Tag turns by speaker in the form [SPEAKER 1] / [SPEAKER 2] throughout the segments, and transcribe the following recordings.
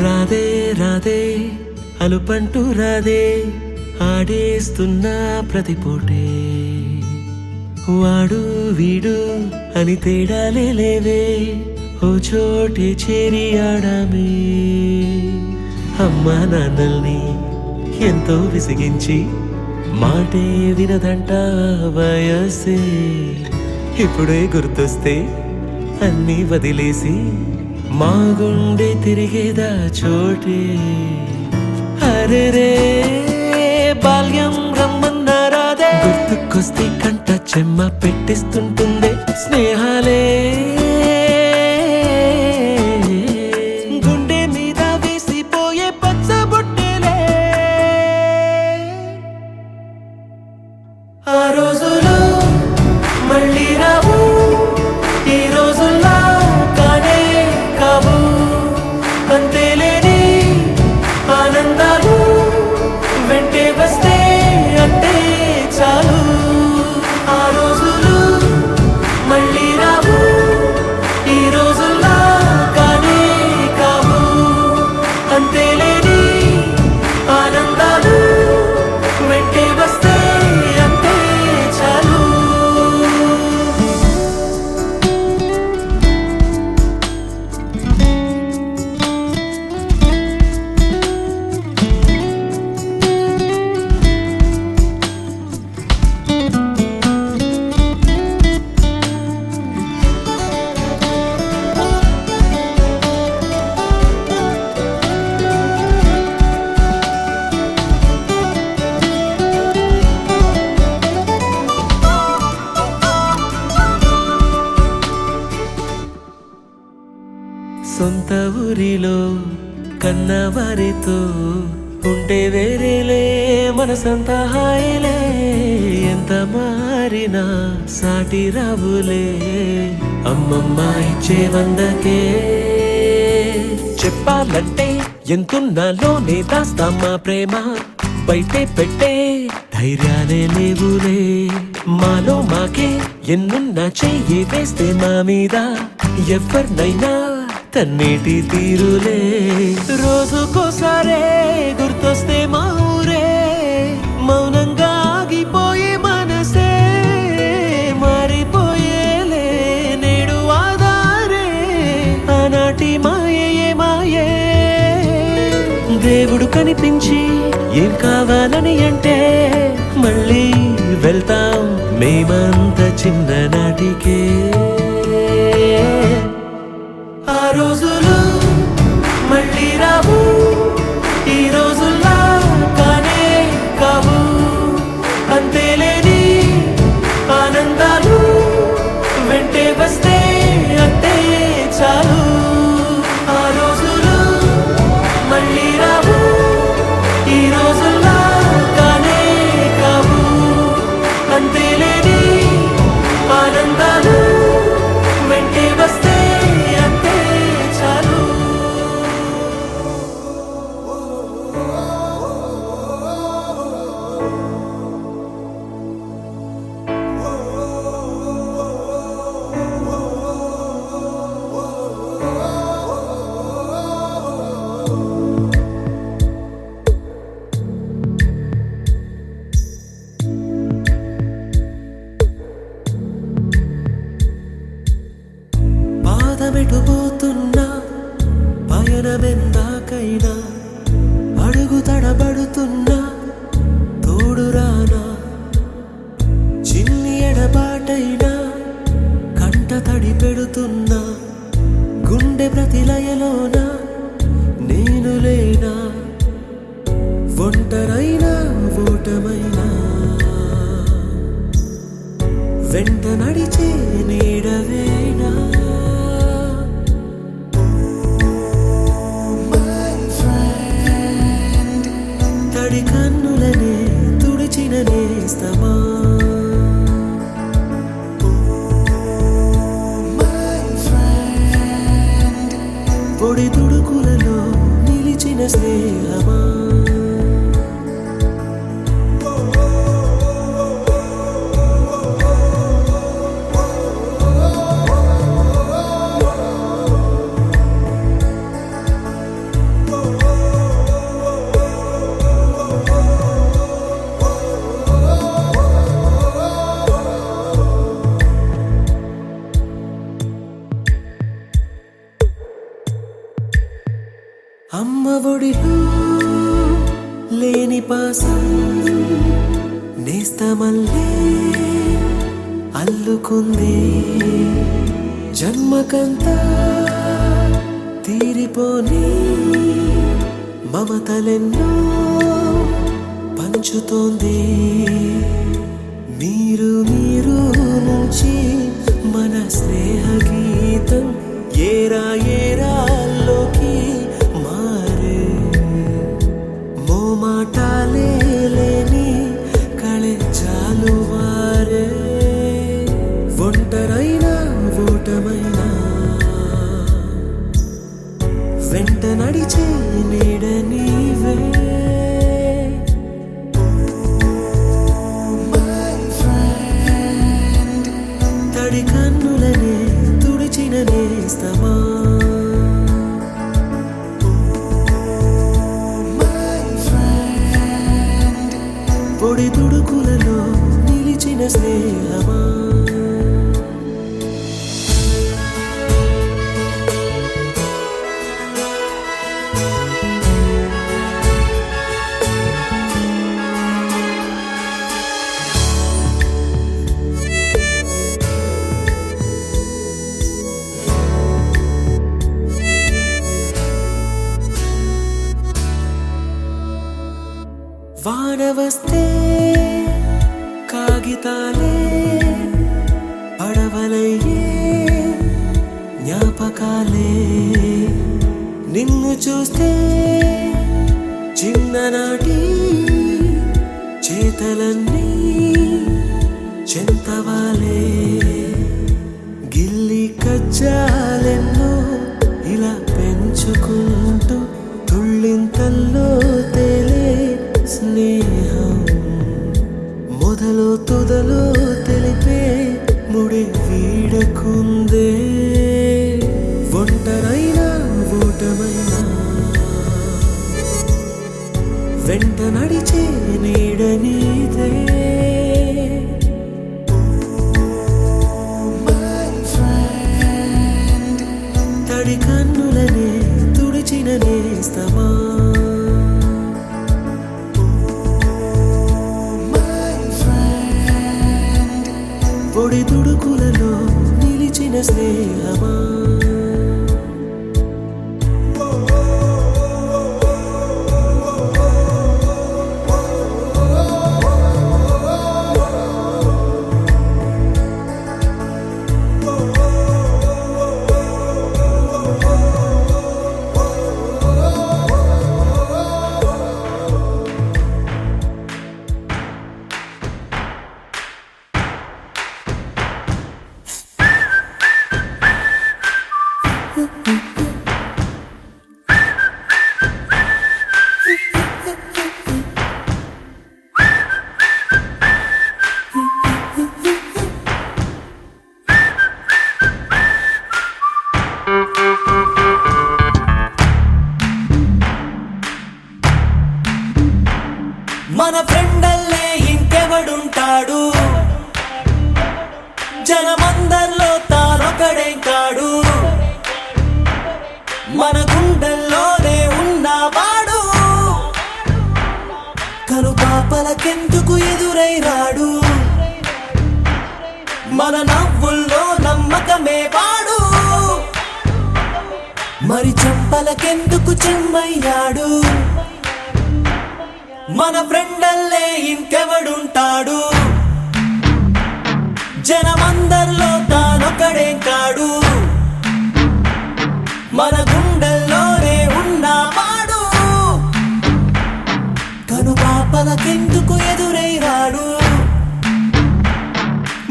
[SPEAKER 1] రాధే రాధే అలుపంటూ రాధే ఆడేస్తున్నా ప్రతి పూటే వాడు వీడు అని తేడాలే లేవే ఓ చోటే చేరి ఆడామే అమ్మా నాన్నల్ని ఎంతో విసిగించి మాటే వినదంట వయసే ఇప్పుడే గుర్తొస్తే అన్నీ వదిలేసి మా గుండె తిరిగేదా చోటే అరే రే బాల్యం రమ్మన్నారాదే గుర్తుకొస్తే కంట చెమ్మ పెట్టిస్తుంటుందే స్నేహాలే గుండె మీద వేసిపోయే పచ్చబొట్టెలే ఆ రోజులు మళ్ళీ రావు ఈ రోజుల్లా కానే కావు అంతేలేని ఆనందాలు వెంటే వస్తే అంటే చాలు ఆ రోజులు మళ్ళీ రావు ఈ రోజుల్లా కానే కావు అంతేలేని ఆనందాలు వెంటే వస్తే అంటే చాలు సొంత ఊరిలో కన్నవారితో ఉంటే వేరేలే మనసంతా హాయిలే ఎంత మారినా సాటి రావులే అమ్మమ్మ ఇచ్చే వందకే చెప్పాలంటే ఎంతున్నాలోనే దాస్తామా ప్రేమ బయటే పెట్టే ధైర్యాలే లేవులే మాలో మాకే ఎన్నున్నా చెయ్యి వేస్తే మా మీద ఎవరినైనా తన్నేటి తీరులే రోజుకోసారే గుర్తొస్తే మా ఊరే మౌనంగా ఆగిపోయే మనసే మారిపోయేలే నేడు ఆధారే ఆనాటి మాయే మాయే దేవుడు కనిపించి ఏం కావాలని అంటే మళ్ళీ వెళ్తాం మేమంత చిన్ననాటికే ఆ రోజులు మళ్ళీ రావు ఈ రోజుల్లా కానే కావు అంతేలేని ఆనందాలు వెంటే వస్తే అంటే చాలు ఆ రోజులు మళ్ళీ రావు ఈ రోజుల్లా కానే కావు అంతేలేని ఆనందాలు వెంటే వస్తే పాదమెటుపోతున్నా పయనమెందాకైనా అడుగు తడబడుతున్నా తోడురానా చిన్ని ఎడబాటైనా కంట తడి పెడుతున్నా గుండె ప్రతిలయలోన నేను లేనా ఒంటరైనా ఓటమైనా వెంట నడిచే నీడవేనా తడి కన్నులనే తుడిచిన నేస్తమా పొడి తుడుకులలో నిలిచిన స్నేహమా అమ్మ ఒడిలో లేని పాసం నేస్తమల్లే అల్లుకుంది. జన్మకంతా తీరిపోని మమతలెన్నో పంచుతోంది. మీరు మీరు నుంచి మన స్నేహ గీతం ఏరా ఏరాల్లోకి మారే. మోమాటాలే లేని కళెచ్చాలు వారే. ఒంటరైనా ఓటమైనా వెంట నడిచే నీడ నీవే. తడి కన్నులనే తుడిచిన నేస్తమా. పొడి తుడుకులలో నిలిచిన స్నేహమా. వాన వస్తే కాగితాలే పడవలయ్యే జ్ఞాపకాలే. నిన్ను చూస్తే చిన్ననాటి చేతలన్నీ చెంతవాలే. గిల్లి కజ్జాలెన్నో ఇలా పెంచుకుంటూ తుళ్ళింతల్లో తేలే స్నేహం. మొదలు తుదలో తెలిపే ముడి వీడకుందే. ఒంటరైనా ఓటమైనా వెంట నడిచే నీడ నీదే. తడి కన్నులనే తుడిచిన నేస్తమా. పొడి తుడుకులలో నిలిచిన స్నేహమా. మన ఫ్రెండల్లే ఇంకెవడుంటాడు. జనమందరిలో తానొకడే కాడు. మన గుండెల్లోనే ఉన్నవాడు. కనుపాపలకెందుకు ఎదురై రాడు. మన నవ్వుల్లో నమ్మకమే వాడు. మరి చెంపలకెందుకు చెమ్మయ్యాడు. మన ఫ్రెండల్లే ఇంకెవడుంటాడు. జనమందరిలో తానొకడే కాడు. మన గుండెల్లోనే ఉన్నవాడు. కనుపాపలకెందుకు ఎదురై రాడు.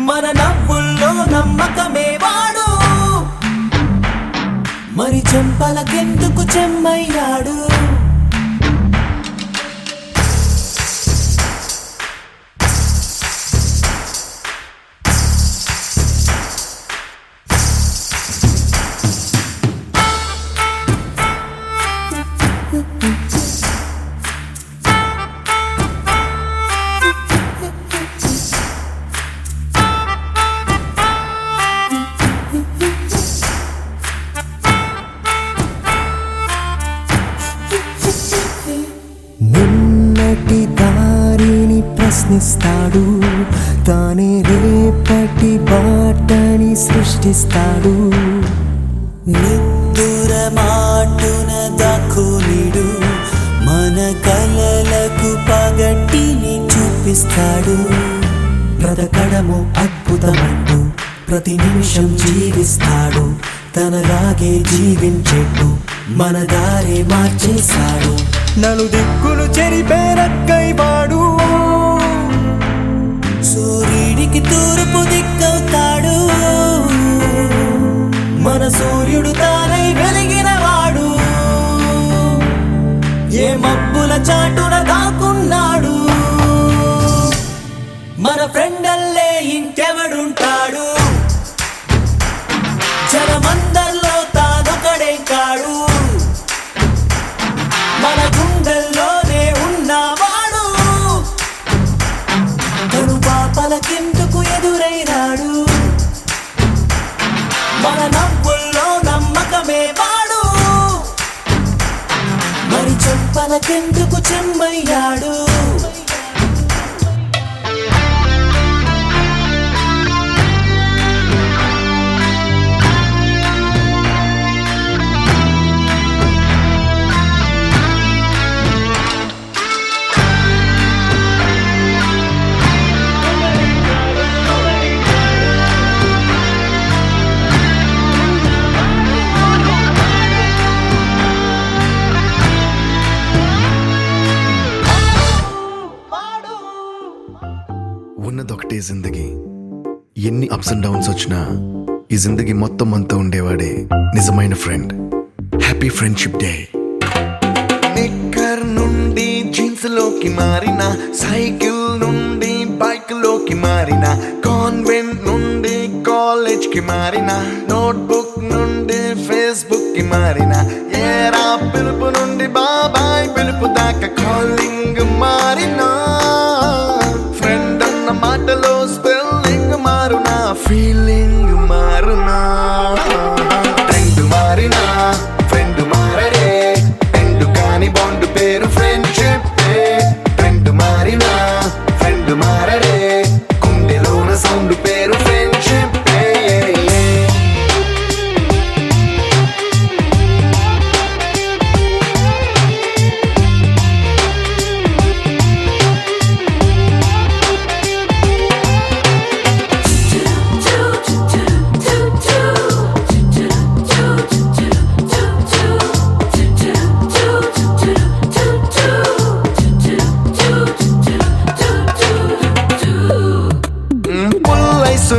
[SPEAKER 1] మన నవ్వుల్లో నమ్మకమే వాడు. మరి చెంపలకెందుకు చెమ్మయ్యాడు.
[SPEAKER 2] ప్రశ్నిస్తాడు, తానే రేపటి బాటని సృష్టిస్తాడు.
[SPEAKER 1] నిద్దుర మాటున దాక్కునిడు, మన కలలకు పగటిని చూపిస్తాడు. బ్రతకడము అద్భుతమంటూ ప్రతి నిమిషం జీవిస్తాడు, తనలాగే జీవించేట్టు మన దారి మార్చేశాడు. నలుదిక్కులు చెరిపేరక్కైవాడు, సూర్యుడికి తూర్పు దిక్కవుతాడు. మన సూర్యుడు తానై వెలిగినవాడు, ఏ మబ్బుల చాటున దాక్కున్నాడు. మన ఫ్రెండల్లే ఇంకెవడుంటాడు, జనమందరిలో తానొకడే కాడు. మన గుండెల్లోనే ఉన్నవాడు, తను పాపలకెందుకు ఎదురైనాడు. మన నవ్వుల్లో నమ్మకమే వాడు, మరి చెంపలకెందుకు చెమ్మయ్యాడు.
[SPEAKER 3] ఉన్నదొకటే జిందగీ, ఎన్ని అప్స్ అండ్ డౌన్స్ వచ్చినా ఈ జిందగీ మొత్తం అంతా ఉండేవాడే నిజమైన friend. Happy friendship day. Knicker నుండి జీన్స్ లోకి మారిన, సైకిల్ నుండి బైక్ లోకి మారిన, కాన్వెంట్ నుండి కాలేజ్ కి మారిన, నోట్బుక్ నుండి ఫేస్బుక్ కి మారిన, ఏరా పిలుపు నుండి బాబాయ్ పిలుపు దాకా కాలింగ్ మారినా, మాటలో స్పెల్లింగ్ మారునా, ఫీలింగ్ మారునా. ట్రెండ్ మారినా ఫ్రెండ్ మారడే, ట్రెండ్ కాని బాండ్ పేరు ఫ్రెండ్షిప్. ట్రెండ్ మారినా ఫ్రెండ్ మారడే, గుండెలోన సౌండ్ పేరు ఫ్రెండ్షిప్.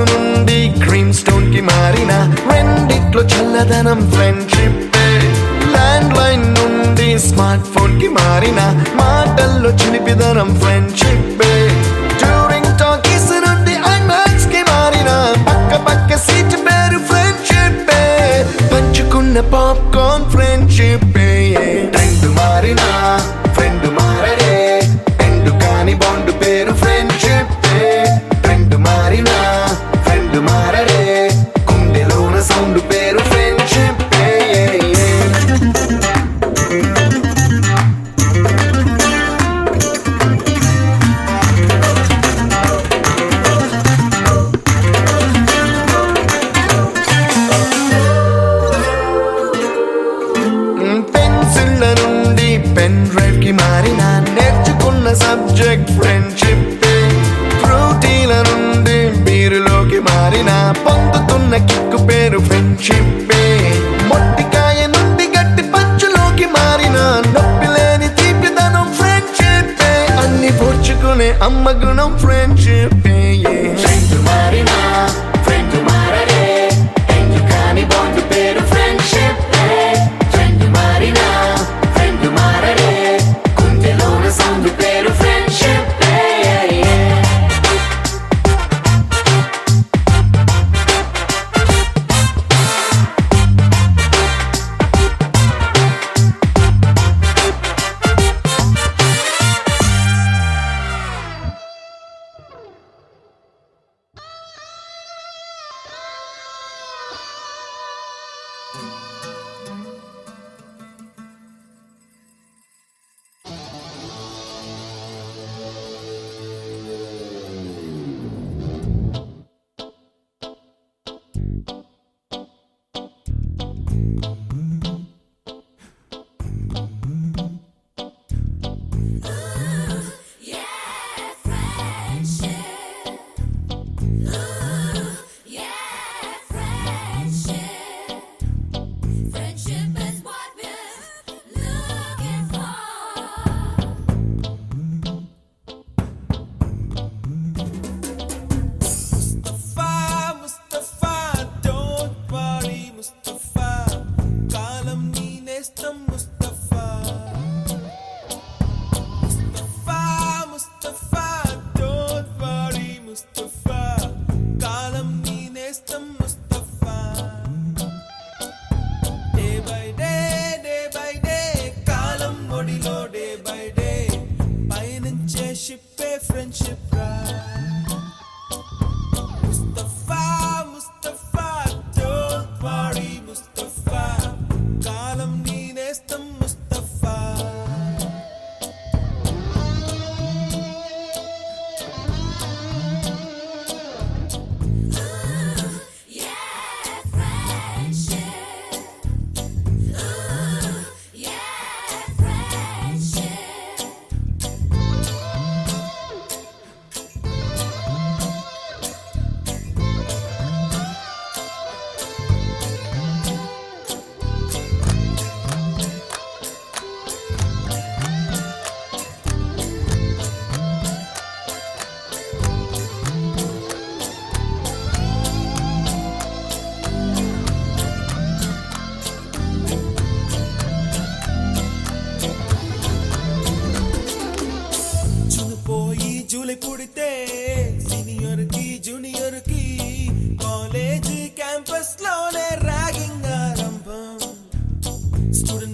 [SPEAKER 3] నుండి గ్రీన్ స్టోన్ కి మారిన, రెండిట్లో చల్లదనం ఫ్రెండ్షిప్. ల్యాండ్ లైన్ నుండి స్మార్ట్ ఫోన్ కి మారిన, మాటల్లో చిలిపిదనం ఫ్రెండ్షిప్. డ్యూరింగ్ టాకీస్ నుండి ఐమాక్స్ కి మారిన, పక్క పక్క సీట్ పేరు ఫ్రెండ్షిప్. పంచుకున్న పాప్కార్న్ ఫ్రెండ్షిప్. ట్రెండ్ మారిన ఫ్రెండ్ మారడే, ట్రెండ్ కాని బాండ్ పేరు ఫ్రెండ్షిప్. ట్రెండ్ మారినా ఫ్రెండ్ మారడే, గుండెలోన సౌండ్ పేరు ఫ్రెండ్షిప్.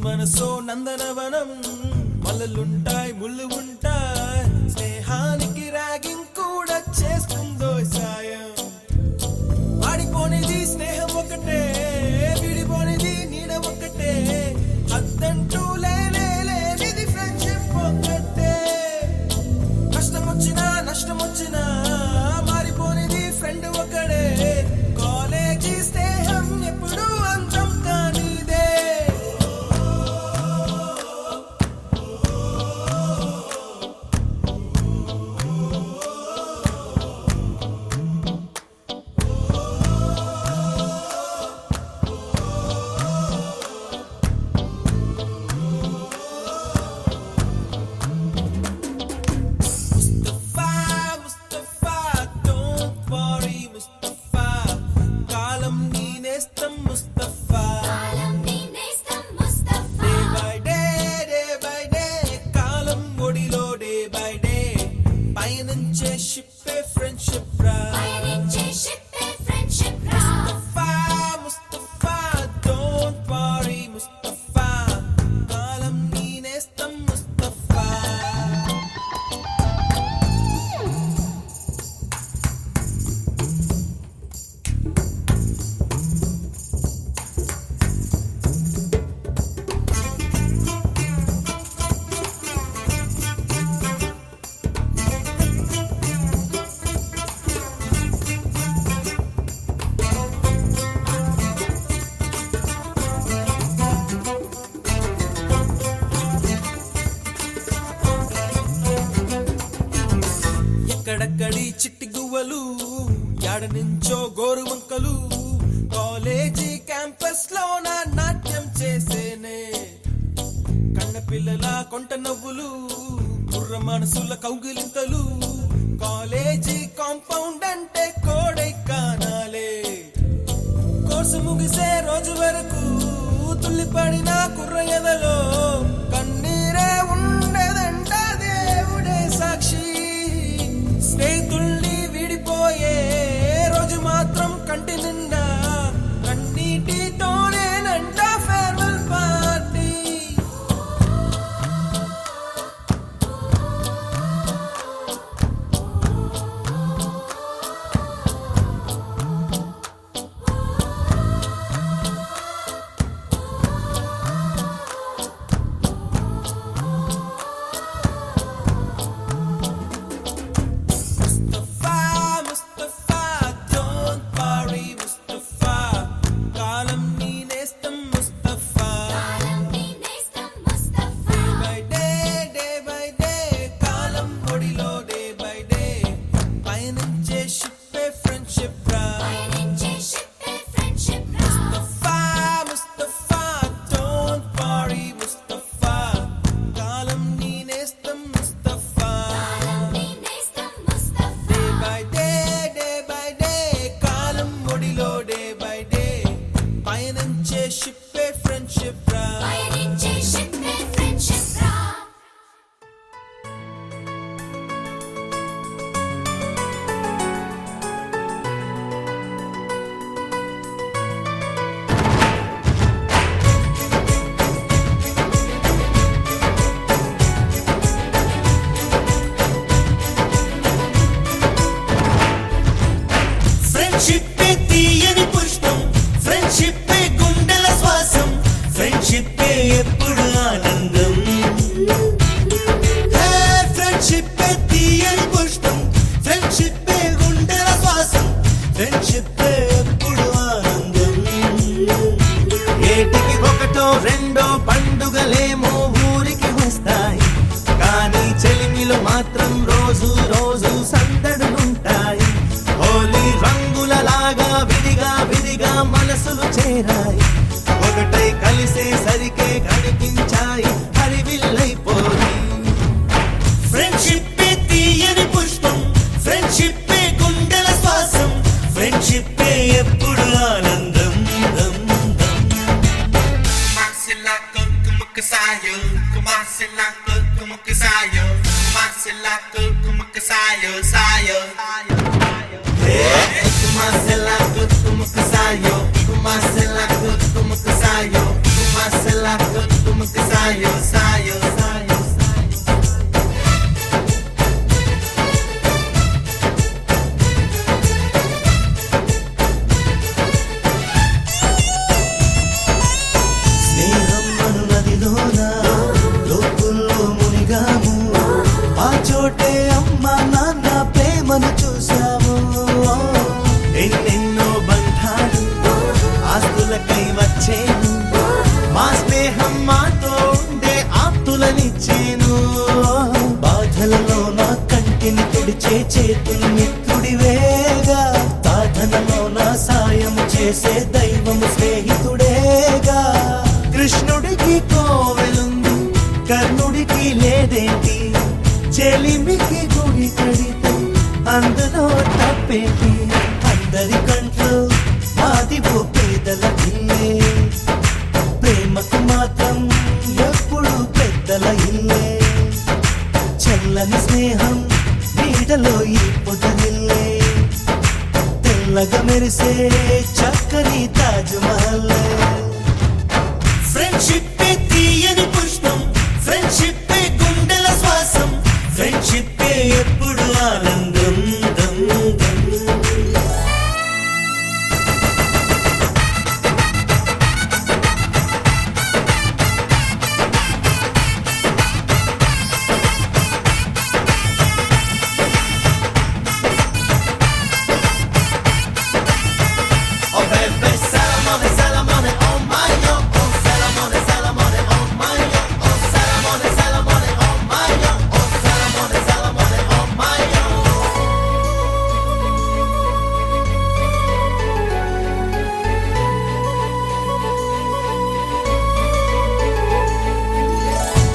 [SPEAKER 1] మనసో నందనవనం మల్లలుంటాయి ముళ్ళు ఉంటాయి స్నేహానికి ర్యాగింగ్ కూడా చేస్తుందో సాయం వాడిపోనిది స్నేహం ఒకటే విడిపోనిది నీడ ఒకటే అద్దంటూ లేనిది ఫ్రెండ్షిప్ ఒకటే కష్టం వచ్చినా నష్టం వచ్చినా మారిపోనిది ఫ్రెండ్ ఒకడే కాలేజీ స్నేహం ఎప్పుడు అంతం కానిదే ఎక్కడక్కడి చిట్టి గువ్వలు యాడ నుంచో గోరు వంకలు కాలేజీ క్యాంపస్ లో నా నాట్యం చేసేనే కన్న పిల్లల కొంట నవ్వులు కుర్ర మనసుల కౌగిలింతలు కాలేజీ కాంపౌండ్ అంటే కోడై కానాలే కోర్సు ముగిసే రోజు వరకు తుల్లిపడిన కుర్ర ఎదలో కన్నీరే ఉండేదంట దేవుడే సాక్షి స్నేహితుల్ని విడిపోయే రోజు మాత్రం కంటి నిండా కన్నీటితోనేనంట ఫేర్వెల్ పార్టీ
[SPEAKER 2] రెండో పండుగలేమో ఊరికి వస్తాయి కానీ చెలిమిలో మాత్రం రోజు రోజు సందడులుంటాయి హోలీ రంగులలాగా విడిగా విడిగా మనసులు చేరాయి ఒకటై కలిసేసరికే కనిపించాయి హరివిల్లైపోయి ఫ్రెండ్షిప్ తీయని పుష్పం ఫ్రెండ్షిప్ గుండెల శ్వాసం ఫ్రెండ్షిప్ ఎప్పుడు ఆనందం
[SPEAKER 3] Kasayo, kumasila kumakasayo, kumasila kumakasayo, sayo. Kumasila kumakasayo, kumasila kumakasayo, kumasila
[SPEAKER 2] సాయో సాయో సాయో స్నేహం అను నదిలోన లోతుల్లో మునిగాము ఆ చోటే అమ్మ నాన్న ప్రేమను చూసాము ఎన్నెన్నో బంధాలు ఆస్తులకై వచ్చేను మా స్నేహం మాతో ఉండే ఆప్తులనిచ్చేను బాధలలో నా కంటిని తుడిచే చేతులు మిత్రుడివేగా సాధనలో నా సాయం చేసే దైవము స్నేహితుడేగా కృష్ణుడికి కోవెలుంది కర్ణుడికి లేదేంటి చెలిమికి గుడి కడితే అందులో తప్పేంటి అందరి కంట్లో మాది ఓ పేదల ఇల్లే ప్రేమకు మాత్రం ఎప్పుడు పెద్దల ఇల్లే చల్లని స్నేహం నీడలో ఈ పొదరిల్లే తెల్లగా మెరిసే చక్కని తాజ్మహల్ ఫ్రెండ్షిప్ తీయని పుష్పం ఫ్రెండ్షిప్ గుండెల శ్వాసం ఫ్రెండ్షిప్ ఎప్పుడు ఆనందం దం దం Oh baby, salamone, salamone, oh my yo. Oh salamone, salamone, oh my yo. Oh salamone, salamone, oh my yo. Oh salamone, salamone, oh my yo.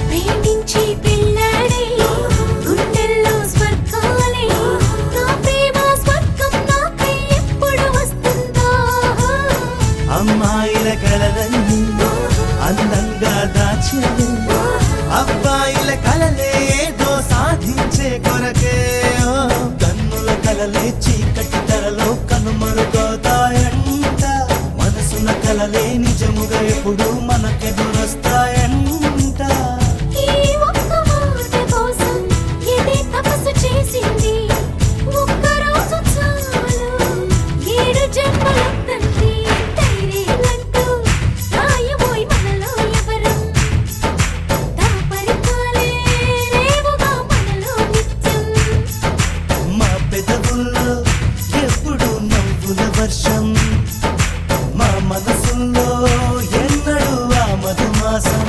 [SPEAKER 4] ప్రేమించి పెళ్ళాడే గుండెల్లో స్వర్గాలే నా ప్రేమ స్వర్గం నాకై ఎప్పుడు వస్తుందో
[SPEAKER 2] అమ్మాయిల కలలన్నీ అందంగా దాచేది అబ్బాయిల కలలే ఏదో సాధించే కొరకే కన్నుల కలలే చీకటి తెరలో కనుమరుగవుతాయంట మనసుల కలలే నిజముగా ఎప్పుడు మనకెదురొస్తాయంట
[SPEAKER 4] ఈ ఒక్క మాట కోసం ఇదే తపస్సు చేసింది ఒక్క రోజు చాలు 7 జన్మలెత్తండి ధైర్యాలంటూ రాయబోయి మనలో ఎవరం దాపరికాలే లేవుగా మనలో నిత్యం
[SPEAKER 2] మా పెదవుల్లో ఎప్పుడు నవ్వుల వర్షం మా మనసుల్లో ఎన్నడూ ఆ మధుమాసం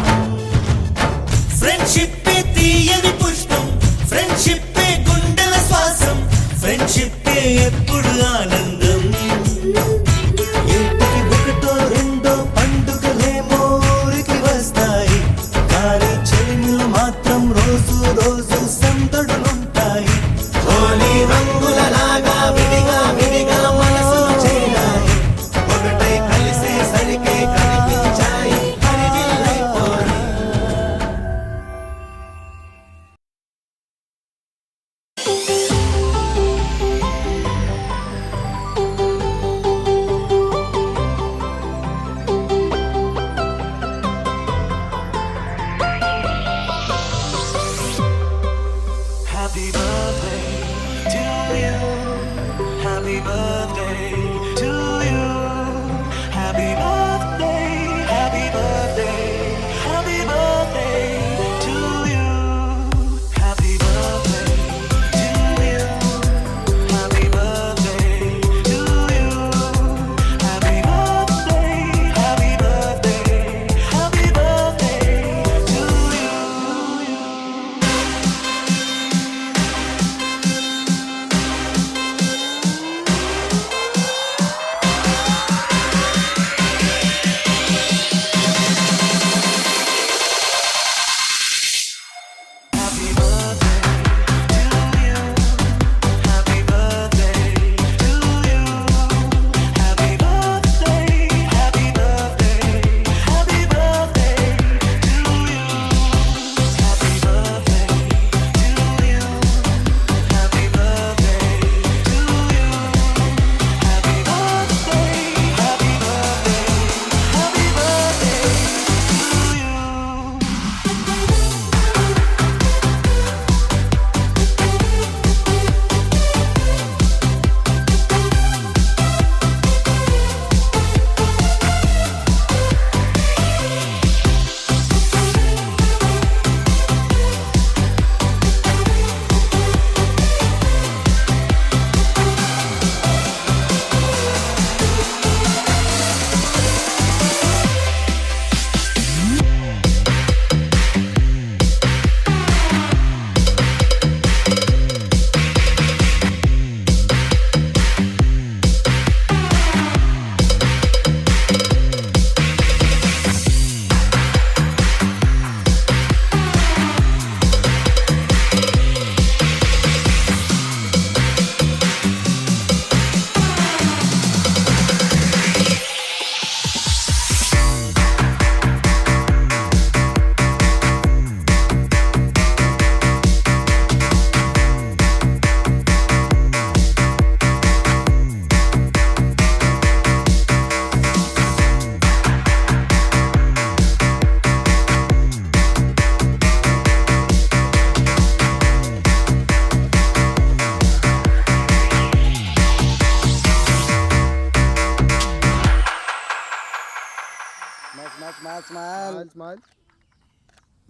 [SPEAKER 5] స్మైల్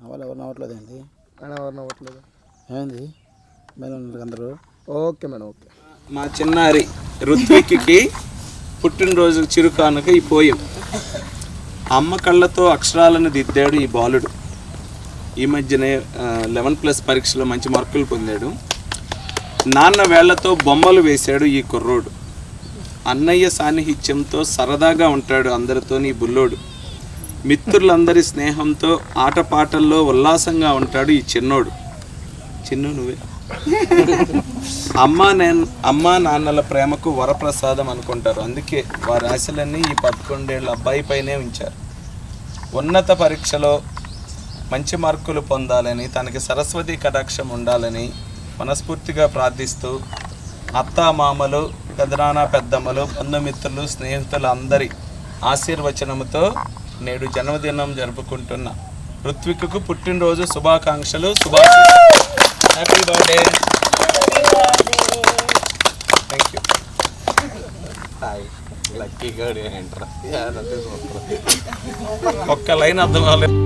[SPEAKER 6] వాళ్ళు ఎవరు నవ్వట్లేదు ఏంటి?
[SPEAKER 5] ఆయన ఎవరు నవ్వట్లేదు.
[SPEAKER 6] ఏమైంది? మేడం ఉన్నారు అందరూ.
[SPEAKER 5] Okay madam okay.
[SPEAKER 7] మా చిన్నారి ఋత్విక్కి పుట్టినరోజు చిరుకానుక ఈ పోయం. అమ్మ కళ్ళతో అక్షరాలను దిద్దాడు ఈ బాలుడు. ఈ మధ్యనే 11+ పరీక్షలో మంచి మార్కులు పొందాడు. నాన్న వేళ్లతో బొమ్మలు వేశాడు ఈ కుర్రోడు. అన్నయ్య సాన్నిహిత్యంతో సరదాగా ఉంటాడు అందరితో ఈ బుల్లోడు. మిత్రులందరి స్నేహంతో ఆటపాటల్లో ఉల్లాసంగా ఉంటాడు ఈ చిన్నోడు. చిన్ను నువ్వే. అమ్మా నాన్నల ప్రేమకు వరప్రసాదం అనుకుంటారు. అందుకే వారి ఆశలన్నీ ఈ 11 ఏళ్ళ అబ్బాయి పైనే ఉంచారు. ఉన్నత పరీక్షలో మంచి మార్కులు పొందాలని, తనకి సరస్వతి కటాక్షం ఉండాలని మనస్ఫూర్తిగా ప్రార్థిస్తూ అత్తామామలు, పెదనాన్న పెద్దమ్మలు, బంధుమిత్రులు, స్నేహితులు అందరి ఆశీర్వచనముతో నేడు జన్మదినం జరుపుకుంటున్న ఋత్విక్కు పుట్టినరోజు శుభాకాంక్షలు. Happy birthday. Thank you. ఒక్క లైన్ అర్థం కాలేదు.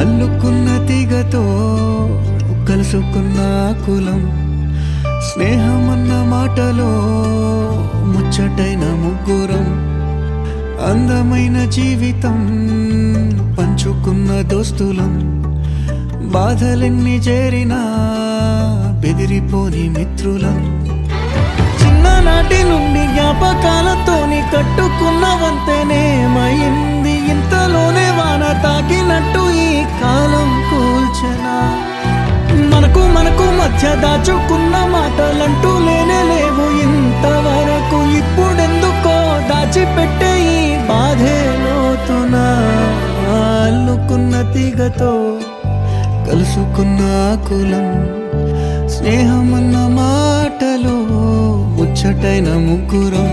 [SPEAKER 3] అల్లుకున్న తీగతో కలుసుకున్న కులం, స్నేహమన్న మాటలో ముచ్చటైన ముగ్గురం, అందమైన జీవితం పంచుకున్న దోస్తులం, బాధలెన్ని చేరినా బెదిరిపోని మిత్రులం, చిన్ననాటి నుండి జ్ఞాపకాలతోని కట్టుకున్న వంతెనేమైంది, ఇంతలోనే వాన తాకినట్టు ఈ కాలం కూల్చనా, మనకు మధ్య దాచుకున్న మాటలంటూ లేనే లేవు ఇంతవరకు, ఇప్పుడెందుకో దాచిపెట్టే ఈ బాధే లోతున, అల్లుకున్న తీగతో కలుసుకున్న కులం, స్నేహమన్న మాటలో ముచ్చటైన ముగ్గురం.